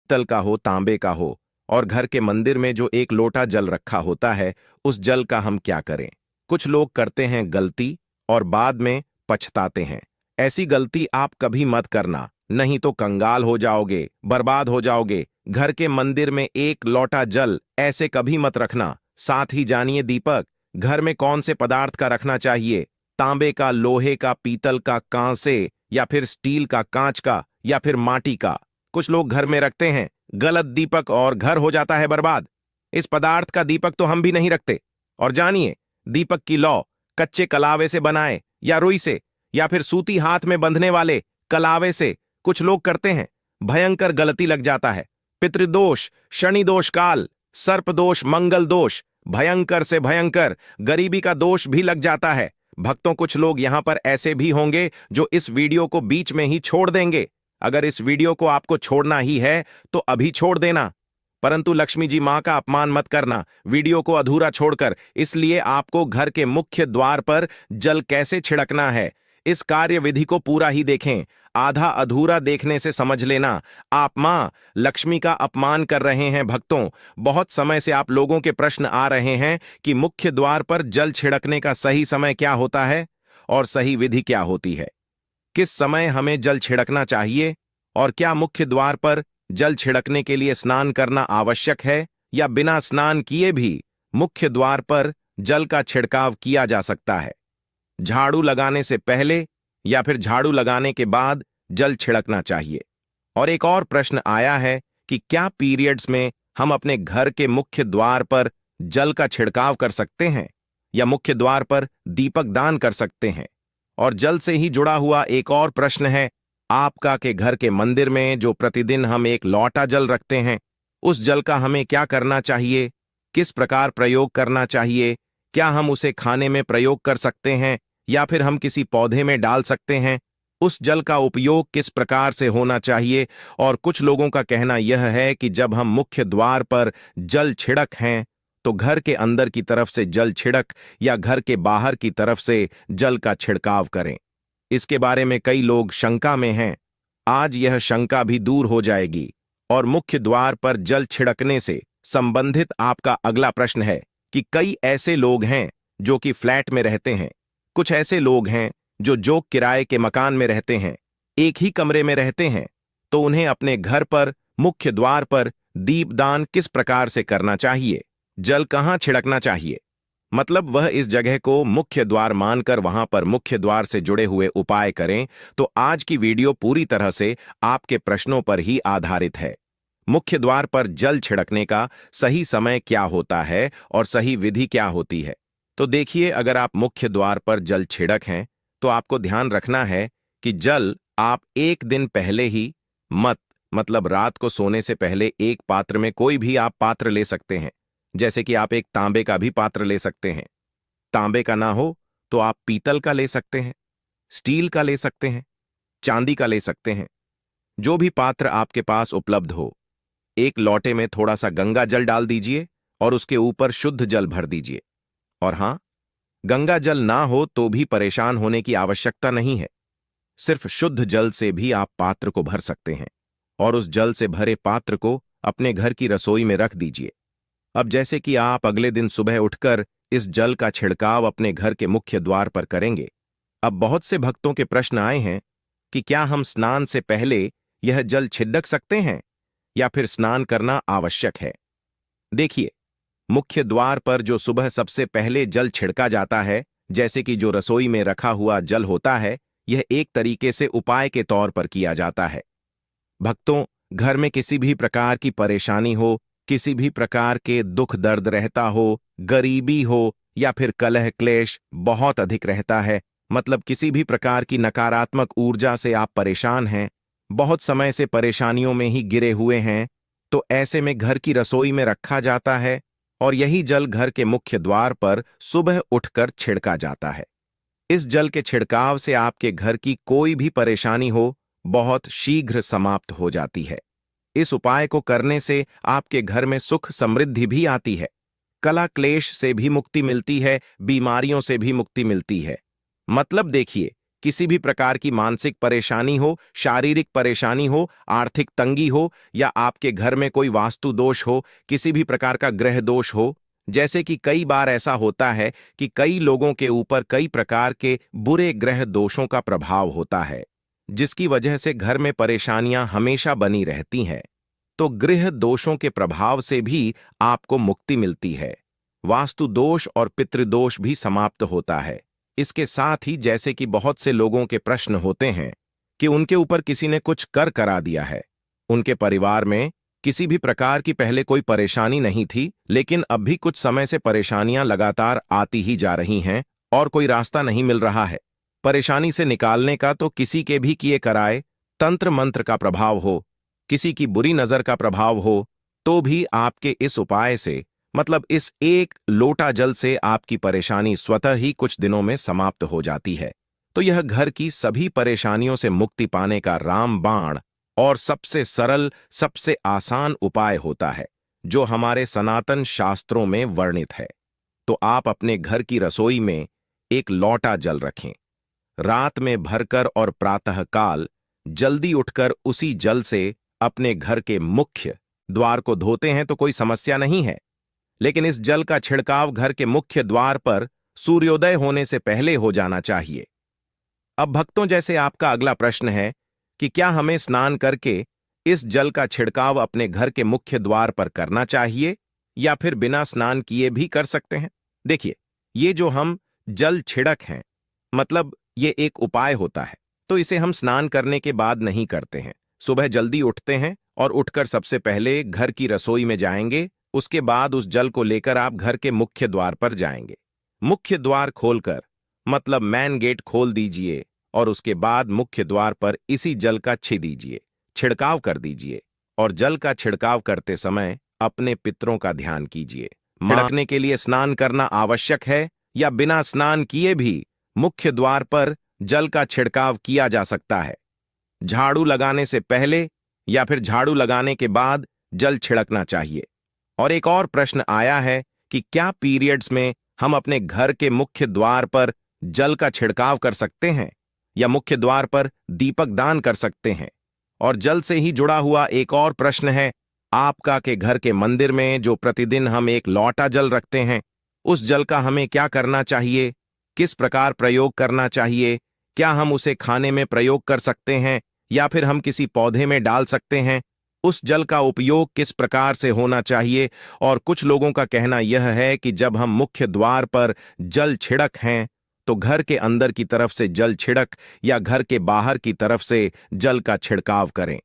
तल का हो, तांबे का हो, और घर के मंदिर में जो एक लोटा जल रखा होता है, उस जल का हम क्या करें? कुछ लोग करते हैं गलती और बाद में पछताते हैं। ऐसी गलती आप कभी मत करना, नहीं तो कंगाल हो जाओगे, बर्बाद हो जाओगे। घर के मंदिर में एक लोटा जल ऐसे कभी मत रखना। साथ ही जानिए दीपक, घर में कौन से पदार्थ का रखना चाहिए? तांबे का, लोहे का, पीतल का, कांसे या फिर स्टील का, कांच का या फिर माटी का? कुछ लोग घर में रखते हैं गलत दीपक और घर हो जाता है बर्बाद। इस पदार्थ का दीपक तो हम भी नहीं रखते। और जानिए, दीपक की लौ कच्चे कलावे से बनाए या रुई से या फिर सूती हाथ में बंधने वाले कलावे से कुछ लोग करते हैं। भयंकर गलती लग जाता है। पितृदोष, शनि दोष काल, सर्प दोष, मंगल दोष, भयंकर से भयंकर गरीबी का दोष भी लग जाता है। भक्तों, कुछ लोग यहां पर ऐसे भी होंगे जो इस वीडियो को बीच में ही छोड़ देंगे। अगर इस वीडियो को आपको छोड़ना ही है तो अभी छोड़ देना, परंतु लक्ष्मी जी मां का अपमान मत करना वीडियो को अधूरा छोड़कर। इसलिए आपको घर के मुख्य द्वार पर जल कैसे छिड़कना है, इस कार्य विधि को पूरा ही देखें। आधा अधूरा देखने से समझ लेना आप मां लक्ष्मी का अपमान कर रहे हैं। भक्तों, बहुत समय से आप लोगों के प्रश्न आ रहे हैं कि मुख्य द्वार पर जल छिड़कने का सही समय क्या होता है और सही विधि क्या होती है। किस समय हमें जल छिड़कना चाहिए और क्या मुख्य द्वार पर जल छिड़कने के लिए स्नान करना आवश्यक है या बिना स्नान किए भी मुख्य द्वार पर जल का छिड़काव किया जा सकता है? झाड़ू लगाने से पहले या फिर झाड़ू लगाने के बाद जल छिड़कना चाहिए? और एक और प्रश्न आया है कि क्या पीरियड्स में हम अपने घर के मुख्य द्वार पर जल का छिड़काव कर सकते हैं या मुख्य द्वार पर दीपक दान कर सकते हैं? और जल से ही जुड़ा हुआ एक और प्रश्न है आपका के घर के मंदिर में जो प्रतिदिन हम एक लोटा जल रखते हैं, उस जल का हमें क्या करना चाहिए, किस प्रकार प्रयोग करना चाहिए? क्या हम उसे खाने में प्रयोग कर सकते हैं या फिर हम किसी पौधे में डाल सकते हैं? उस जल का उपयोग किस प्रकार से होना चाहिए? और कुछ लोगों का कहना यह है कि जब हम मुख्य द्वार पर जल छिड़क हैं तो घर के अंदर की तरफ से जल छिड़क या घर के बाहर की तरफ से जल का छिड़काव करें। इसके बारे में कई लोग शंका में हैं। आज यह शंका भी दूर हो जाएगी और मुख्य द्वार पर जल छिड़कने से संबंधित आपका अगला प्रश्न है कि कई ऐसे लोग हैं जो कि फ्लैट में रहते हैं, कुछ ऐसे लोग हैं जो किराए के मकान में रहते हैं, एक ही कमरे में रहते हैं, तो उन्हें अपने घर पर मुख्य द्वार पर दीपदान किस प्रकार से करना चाहिए? जल कहाँ छिड़कना चाहिए? मतलब वह इस जगह को मुख्य द्वार मानकर वहां पर मुख्य द्वार से जुड़े हुए उपाय करें। तो आज की वीडियो पूरी तरह से आपके प्रश्नों पर ही आधारित है। मुख्य द्वार पर जल छिड़कने का सही समय क्या होता है और सही विधि क्या होती है? तो देखिए, अगर आप मुख्य द्वार पर जल छिड़क हैं तो आपको ध्यान रखना है कि जल आप एक दिन पहले ही मतलब रात को सोने से पहले एक पात्र में, कोई भी आप पात्र ले सकते हैं, जैसे कि आप एक तांबे का भी पात्र ले सकते हैं। तांबे का ना हो तो आप पीतल का ले सकते हैं, स्टील का ले सकते हैं, चांदी का ले सकते हैं, जो भी पात्र आपके पास उपलब्ध हो। एक लोटे में थोड़ा सा गंगा जल डाल दीजिए और उसके ऊपर शुद्ध जल भर दीजिए। और हां, गंगा जल ना हो तो भी परेशान होने की आवश्यकता नहीं है। सिर्फ शुद्ध जल से भी आप पात्र को भर सकते हैं और उस जल से भरे पात्र को अपने घर की रसोई में रख दीजिए। अब जैसे कि आप अगले दिन सुबह उठकर इस जल का छिड़काव अपने घर के मुख्य द्वार पर करेंगे। अब बहुत से भक्तों के प्रश्न आए हैं कि क्या हम स्नान से पहले यह जल छिड़क सकते हैं या फिर स्नान करना आवश्यक है? देखिए, मुख्य द्वार पर जो सुबह सबसे पहले जल छिड़का जाता है, जैसे कि जो रसोई में रखा हुआ जल होता है, यह एक तरीके से उपाय के तौर पर किया जाता है। भक्तों, घर में किसी भी प्रकार की परेशानी हो, किसी भी प्रकार के दुख दर्द रहता हो, गरीबी हो या फिर कलह क्लेश बहुत अधिक रहता है, मतलब किसी भी प्रकार की नकारात्मक ऊर्जा से आप परेशान हैं, बहुत समय से परेशानियों में ही गिरे हुए हैं, तो ऐसे में घर की रसोई में रखा जाता है और यही जल घर के मुख्य द्वार पर सुबह उठकर छिड़का जाता है। इस जल के छिड़काव से आपके घर की कोई भी परेशानी हो बहुत शीघ्र समाप्त हो जाती है। इस उपाय को करने से आपके घर में सुख समृद्धि भी आती है, कलह क्लेश से भी मुक्ति मिलती है, बीमारियों से भी मुक्ति मिलती है। मतलब देखिए किसी भी प्रकार की मानसिक परेशानी हो, शारीरिक परेशानी हो, आर्थिक तंगी हो, या आपके घर में कोई वास्तु दोष हो, किसी भी प्रकार का ग्रह दोष हो, जैसे कि कई बार ऐसा होता है कि कई लोगों के ऊपर कई प्रकार के बुरे ग्रह दोषों का प्रभाव होता है, जिसकी वजह से घर में परेशानियां हमेशा बनी रहती हैं। तो गृह दोषों के प्रभाव से भी आपको मुक्ति मिलती है। वास्तु दोष और पितृदोष भी समाप्त होता है। इसके साथ ही जैसे कि बहुत से लोगों के प्रश्न होते हैं कि उनके ऊपर किसी ने कुछ कर करा दिया है, उनके परिवार में किसी भी प्रकार की पहले कोई परेशानी नहीं थी, लेकिन अब भी कुछ समय से परेशानियां लगातार आती ही जा रही हैं और कोई रास्ता नहीं मिल रहा है। परेशानी से निकालने का तो किसी के भी किए कराए तंत्र मंत्र का प्रभाव हो, किसी की बुरी नजर का प्रभाव हो, तो भी आपके इस उपाय से, मतलब इस एक लोटा जल से, आपकी परेशानी स्वतः ही कुछ दिनों में समाप्त हो जाती है। तो यह घर की सभी परेशानियों से मुक्ति पाने का रामबाण और सबसे सरल, सबसे आसान उपाय होता है, जो हमारे सनातन शास्त्रों में वर्णित है। तो आप अपने घर की रसोई में एक लोटा जल रखें, रात में भरकर और प्रातःकाल जल्दी उठकर उसी जल से अपने घर के मुख्य द्वार को धोते हैं तो कोई समस्या नहीं है, लेकिन इस जल का छिड़काव घर के मुख्य द्वार पर सूर्योदय होने से पहले हो जाना चाहिए। अब भक्तों, जैसे आपका अगला प्रश्न है कि क्या हमें स्नान करके इस जल का छिड़काव अपने घर के मुख्य द्वार पर करना चाहिए या फिर बिना स्नान किए भी कर सकते हैं? देखिए, ये जो हम जल छिड़क हैं, मतलब ये एक उपाय होता है, तो इसे हम स्नान करने के बाद नहीं करते हैं। सुबह जल्दी उठते हैं और उठकर सबसे पहले घर की रसोई में जाएंगे, उसके बाद उस जल को लेकर आप घर के मुख्य द्वार पर जाएंगे। मुख्य द्वार खोलकर, मतलब मैन गेट खोल दीजिए, और उसके बाद मुख्य द्वार पर इसी जल का छिड़काव कर दीजिए। और जल का छिड़काव करते समय अपने पितरों का ध्यान कीजिए। छिड़कने के लिए स्नान करना आवश्यक है या बिना स्नान किए भी मुख्य द्वार पर जल का छिड़काव किया जा सकता है। झाड़ू लगाने से पहले या फिर झाड़ू लगाने के बाद जल छिड़कना चाहिए। और एक और प्रश्न आया है कि क्या पीरियड्स में हम अपने घर के मुख्य द्वार पर जल का छिड़काव कर सकते हैं या मुख्य द्वार पर दीपक दान कर सकते हैं? और जल से ही जुड़ा हुआ एक और प्रश्न है आपका कि घर के मंदिर में जो प्रतिदिन हम एक लोटा जल रखते हैं, उस जल का हमें क्या करना चाहिए, किस प्रकार प्रयोग करना चाहिए? क्या हम उसे खाने में प्रयोग कर सकते हैं या फिर हम किसी पौधे में डाल सकते हैं? उस जल का उपयोग किस प्रकार से होना चाहिए? और कुछ लोगों का कहना यह है कि जब हम मुख्य द्वार पर जल छिड़क हैं तो घर के अंदर की तरफ से जल छिड़क या घर के बाहर की तरफ से जल का छिड़काव करें।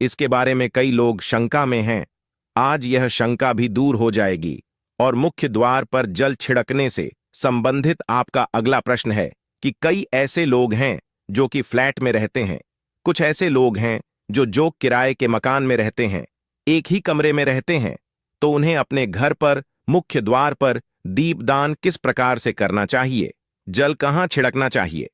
इसके बारे में कई लोग शंका में हैं। आज यह शंका भी दूर हो जाएगी। और मुख्य द्वार पर जल छिड़कने से संबंधित आपका अगला प्रश्न है कि कई ऐसे लोग हैं जो कि फ्लैट में रहते हैं, कुछ ऐसे लोग हैं जो किराए के मकान में रहते हैं, एक ही कमरे में रहते हैं, तो उन्हें अपने घर पर मुख्य द्वार पर दीपदान किस प्रकार से करना चाहिए, जल कहाँ छिड़कना चाहिए,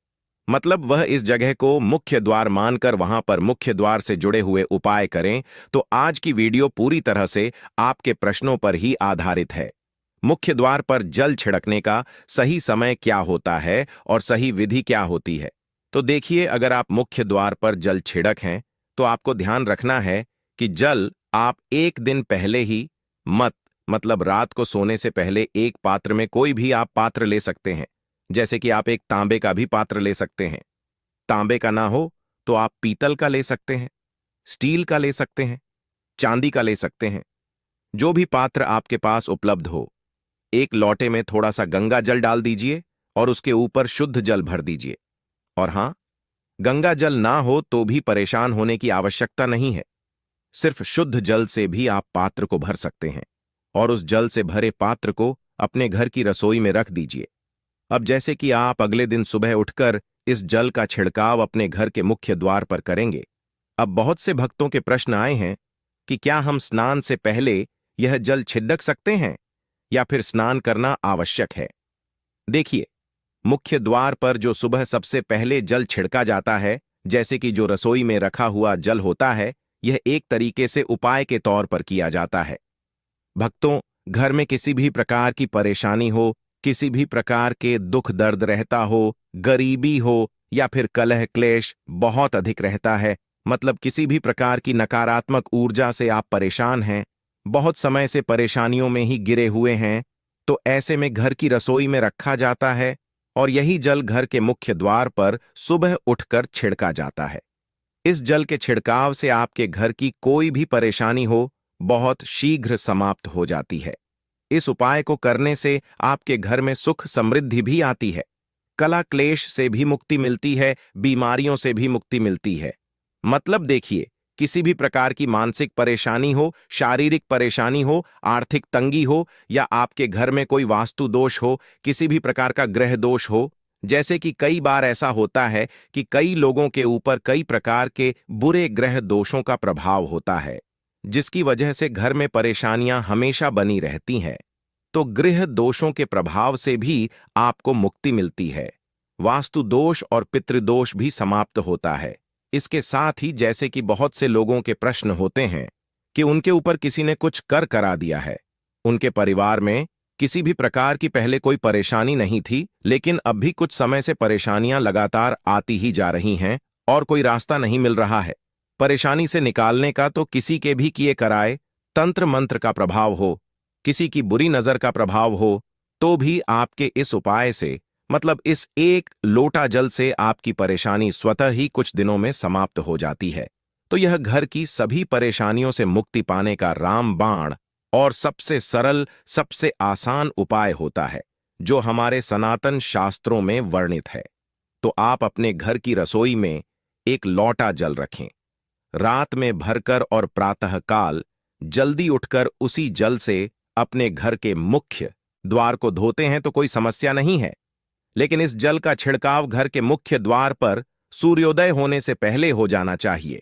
मतलब वह इस जगह को मुख्य द्वार मानकर वहां पर मुख्य द्वार से जुड़े हुए उपाय करें। तो आज की वीडियो पूरी तरह से आपके प्रश्नों पर ही आधारित है। मुख्य द्वार पर जल छिड़कने का सही समय क्या होता है और सही विधि क्या होती है? तो देखिए, अगर आप मुख्य द्वार पर जल छिड़क हैं तो आपको ध्यान रखना है कि जल आप एक दिन पहले ही मतलब रात को सोने से पहले एक पात्र में, कोई भी आप पात्र ले सकते हैं, जैसे कि आप एक तांबे का भी पात्र ले सकते हैं। तांबे का ना हो तो आप पीतल का ले सकते हैं, स्टील का ले सकते हैं, चांदी का ले सकते हैं, जो भी पात्र आपके पास उपलब्ध हो। एक लोटे में थोड़ा सा गंगा जल डाल दीजिए और उसके ऊपर शुद्ध जल भर दीजिए। और हां, गंगा जल ना हो तो भी परेशान होने की आवश्यकता नहीं है, सिर्फ शुद्ध जल से भी आप पात्र को भर सकते हैं। और उस जल से भरे पात्र को अपने घर की रसोई में रख दीजिए। अब जैसे कि आप अगले दिन सुबह उठकर इस जल का छिड़काव अपने घर के मुख्य द्वार पर करेंगे। अब बहुत से भक्तों के प्रश्न आए हैं कि क्या हम स्नान से पहले यह जल छिड़क सकते हैं या फिर स्नान करना आवश्यक है? देखिए, मुख्य द्वार पर जो सुबह सबसे पहले जल छिड़का जाता है, जैसे कि जो रसोई में रखा हुआ जल होता है, यह एक तरीके से उपाय के तौर पर किया जाता है। भक्तों, घर में किसी भी प्रकार की परेशानी हो, किसी भी प्रकार के दुख दर्द रहता हो, गरीबी हो या फिर कलह क्लेश बहुत अधिक रहता है, मतलब किसी भी प्रकार की नकारात्मक ऊर्जा से आप परेशान हैं, बहुत समय से परेशानियों में ही गिरे हुए हैं, तो ऐसे में घर की रसोई में रखा जाता है और यही जल घर के मुख्य द्वार पर सुबह उठकर छिड़का जाता है। इस जल के छिड़काव से आपके घर की कोई भी परेशानी हो बहुत शीघ्र समाप्त हो जाती है। इस उपाय को करने से आपके घर में सुख समृद्धि भी आती है, कलह क्लेश से भी मुक्ति मिलती है, बीमारियों से भी मुक्ति मिलती है। मतलब देखिए, किसी भी प्रकार की मानसिक परेशानी हो, शारीरिक परेशानी हो, आर्थिक तंगी हो या आपके घर में कोई वास्तु दोष हो, किसी भी प्रकार का ग्रह दोष हो, जैसे कि कई बार ऐसा होता है कि कई लोगों के ऊपर कई प्रकार के बुरे ग्रह दोषों का प्रभाव होता है, जिसकी वजह से घर में परेशानियां हमेशा बनी रहती हैं। तो गृह दोषों के प्रभाव से भी आपको मुक्ति मिलती है। वास्तु दोष और पितृदोष भी समाप्त होता है। इसके साथ ही जैसे कि बहुत से लोगों के प्रश्न होते हैं कि उनके ऊपर किसी ने कुछ कर करा दिया है, उनके परिवार में किसी भी प्रकार की पहले कोई परेशानी नहीं थी, लेकिन अब भी कुछ समय से परेशानियां लगातार आती ही जा रही हैं और कोई रास्ता नहीं मिल रहा है परेशानी से निकालने का। तो किसी के भी किए कराए तंत्र मंत्र का प्रभाव हो, किसी की बुरी नजर का प्रभाव हो, तो भी आपके इस उपाय से, मतलब इस एक लोटा जल से आपकी परेशानी स्वतः ही कुछ दिनों में समाप्त हो जाती है। तो यह घर की सभी परेशानियों से मुक्ति पाने का रामबाण और सबसे सरल, सबसे आसान उपाय होता है, जो हमारे सनातन शास्त्रों में वर्णित है। तो आप अपने घर की रसोई में एक लोटा जल रखें, रात में भरकर और प्रातःकाल जल्दी उठकर उसी जल से अपने घर के मुख्य द्वार को धोते हैं तो कोई समस्या नहीं है, लेकिन इस जल का छिड़काव घर के मुख्य द्वार पर सूर्योदय होने से पहले हो जाना चाहिए।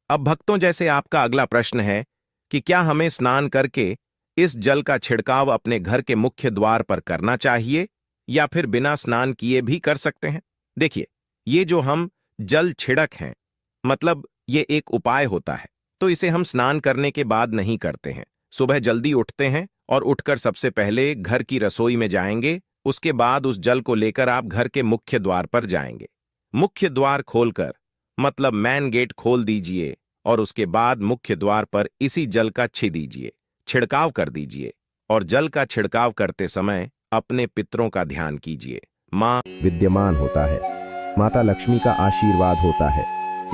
अब भक्तों, जैसे आपका अगला प्रश्न है कि क्या हमें स्नान करके इस जल का छिड़काव अपने घर के मुख्य द्वार पर करना चाहिए या फिर बिना स्नान किए भी कर सकते हैं? देखिए, ये जो हम जल छिड़क हैं, मतलब ये एक उपाय होता है, तो इसे हम स्नान करने के बाद नहीं करते हैं। सुबह जल्दी उठते हैं और उठकर सबसे पहले घर की रसोई में जाएंगे, उसके बाद उस जल को लेकर आप घर के मुख्य द्वार पर जाएंगे। मुख्य द्वार खोलकर, मतलब मेन गेट खोल दीजिए और उसके बाद मुख्य द्वार पर इसी जल का छिड़काव कर दीजिए और जल का छिड़काव करते समय अपने पितरों का ध्यान कीजिए। माँ विद्यमान होता है, माता लक्ष्मी का आशीर्वाद होता है,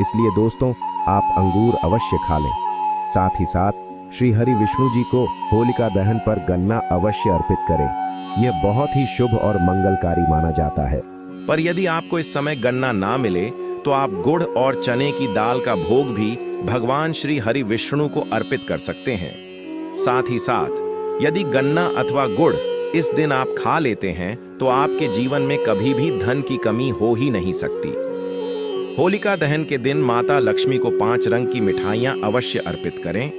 इसलिए दोस्तों आप अंगूर अवश्य खा लें। साथ ही साथ श्री हरि विष्णु जी को होलिका दहन पर गन्ना अवश्य अर्पित करें। यह बहुत ही शुभ और मंगलकारी माना जाता है। पर यदि आपको इस समय गन्ना ना मिले तो आप गुड़ और चने की दाल का भोग भी भगवान श्री हरि विष्णु को अर्पित कर सकते हैं। साथ ही साथ यदि गन्ना अथवा गुड़ इस दिन आप खा लेते हैं तो आपके जीवन में कभी भी धन की कमी हो ही नहीं सकती। होलिका दहन के दिन माता लक्ष्मी को 5 रंग की मिठाइयां अवश्य अर्पित करें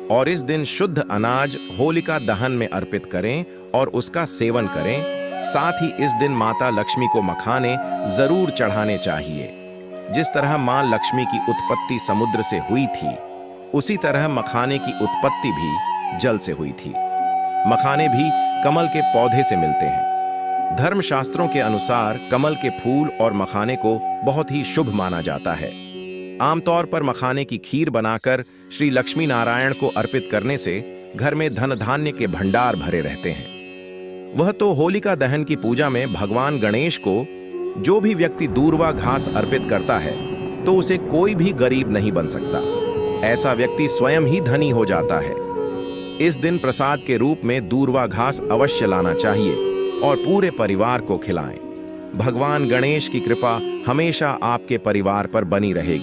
और इस दिन शुद्ध अनाज होलिका दहन में अर्पित करें और उसका सेवन करें। साथ ही इस दिन माता लक्ष्मी को मखाने जरूर चढ़ाने चाहिए। जिस तरह मां लक्ष्मी की उत्पत्ति समुद्र से हुई थी, उसी तरह मखाने की उत्पत्ति भी जल से हुई थी। मखाने भी कमल के पौधे से मिलते हैं। धर्मशास्त्रों के अनुसार कमल के फूल और मखाने को बहुत ही शुभ माना जाता है। आमतौर पर मखाने की खीर बनाकर श्री लक्ष्मी नारायण को अर्पित करने से घर में धन धान्य के भंडार भरे रहते हैं। वह तो होलिका दहन की पूजा में भगवान गणेश को जो भी व्यक्ति दूर्वा घास अर्पित करता है तो उसे कोई भी गरीब नहीं बन सकता। ऐसा व्यक्ति स्वयं ही धनी हो जाता है। इस दिन प्रसाद के रूप में दूर्वा घास अवश्य लाना चाहिए और पूरे परिवार को खिलाएं। भगवान गणेश की कृपा हमेशा आपके परिवार पर बनी रहेगी।